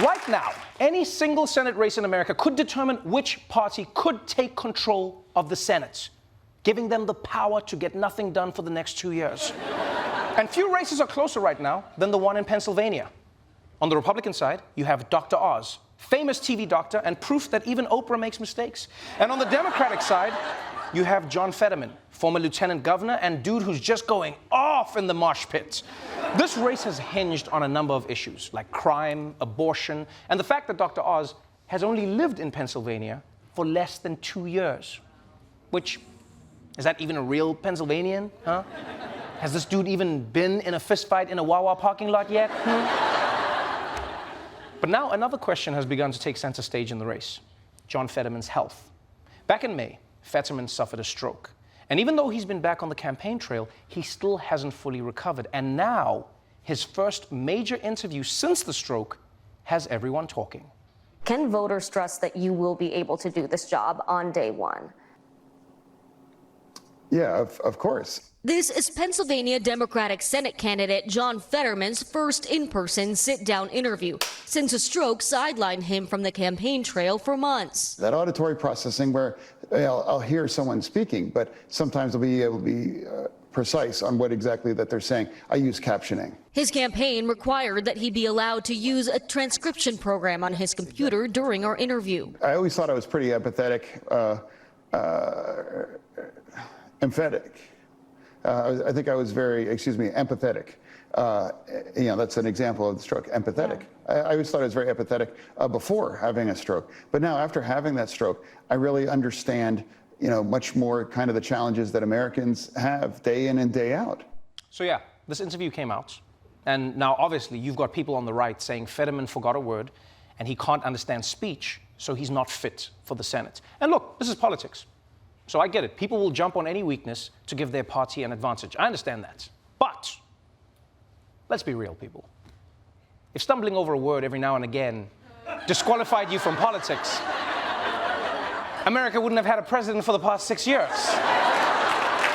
Right now, any single Senate race in America could determine which party could take control of the Senate, giving them the power to get nothing done for the next 2 years. And few races are closer right now than the one in Pennsylvania. On the Republican side, you have Dr. Oz, famous TV doctor and proof that even Oprah makes mistakes. And on the Democratic side, you have John Fetterman, former lieutenant governor and dude who's just going off in the mosh pit. This race has hinged on a number of issues, like crime, abortion, and the fact that Dr. Oz has only lived in Pennsylvania for less than 2 years. Which, is that even a real Pennsylvanian, huh? Has this dude even been in a fistfight in a Wawa parking lot yet? But now another question has begun to take center stage in the race: John Fetterman's health. Back in May, Fetterman suffered a stroke. And even though he's been back on the campaign trail, he still hasn't fully recovered. And now, his first major interview since the stroke has everyone talking. Can voters trust that you will be able to do this job on day one? Yeah, of course. This is Pennsylvania Democratic Senate candidate John Fetterman's first in-person sit-down interview since a stroke sidelined him from the campaign trail for months. That auditory processing where I'll hear someone speaking, but sometimes I'll be able to be precise on what exactly that they're saying. I use captioning. His campaign required that he be allowed to use a transcription program on his computer during our interview. I always thought I was pretty empathetic, emphatic. I think I was very, empathetic. That's an example of the stroke, empathetic. Yeah. I always thought I was very empathetic before having a stroke. But now, after having that stroke, I really understand, much more kind of the challenges that Americans have day in and day out. So yeah, this interview came out. And now, obviously, you've got people on the right saying Fetterman forgot a word and he can't understand speech, so he's not fit for the Senate. And look, this is politics. So I get it. People will jump on any weakness to give their party an advantage. I understand that. But let's be real, people. If stumbling over a word every now and again disqualified you from politics, America wouldn't have had a president for the past 6 years.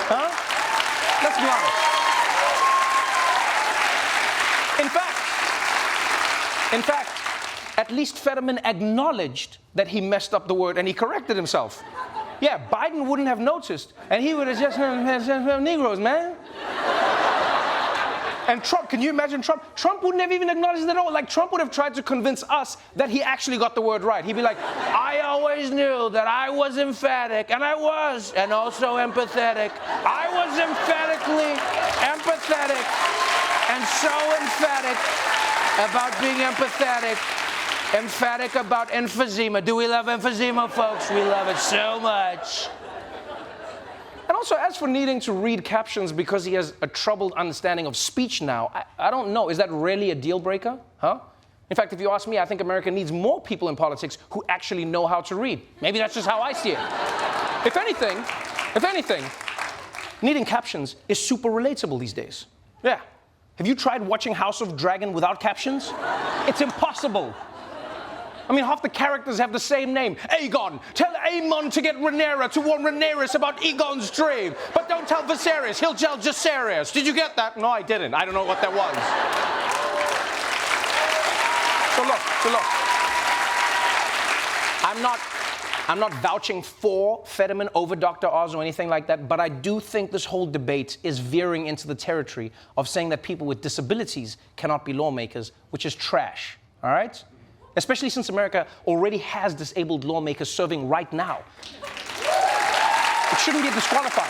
Huh? Let's be honest. In fact, at least Fetterman acknowledged that he messed up the word and he corrected himself. Yeah, Biden wouldn't have noticed, and he would have just Negroes, man. And Trump, can you imagine Trump? Trump wouldn't have even acknowledged it at all. Like, Trump would have tried to convince us that he actually got the word right. He'd be like, I always knew that I was emphatic, and I was, and also empathetic. I was emphatically empathetic, and so emphatic about being empathetic. Emphatic about emphysema. Do we love emphysema, folks? We love it so much. And also, as for needing to read captions because he has a troubled understanding of speech now, I don't know. Is that really a deal breaker? Huh? In fact, if you ask me, I think America needs more people in politics who actually know how to read. Maybe that's just how I see it. If anything, needing captions is super relatable these days. Yeah. Have you tried watching House of Dragon without captions? It's impossible. I mean, half the characters have the same name. Aegon, tell Aemon to get Rhaenyra to warn Rhaenyra about Aegon's dream. But don't tell Viserys, he'll tell Jacaerys. Did you get that? No, I didn't. I don't know what that was. So look. I'm not vouching for Fetterman over Dr. Oz or anything like that, but I do think this whole debate is veering into the territory of saying that people with disabilities cannot be lawmakers, which is trash, all right? Especially since America already has disabled lawmakers serving right now. It shouldn't be disqualified.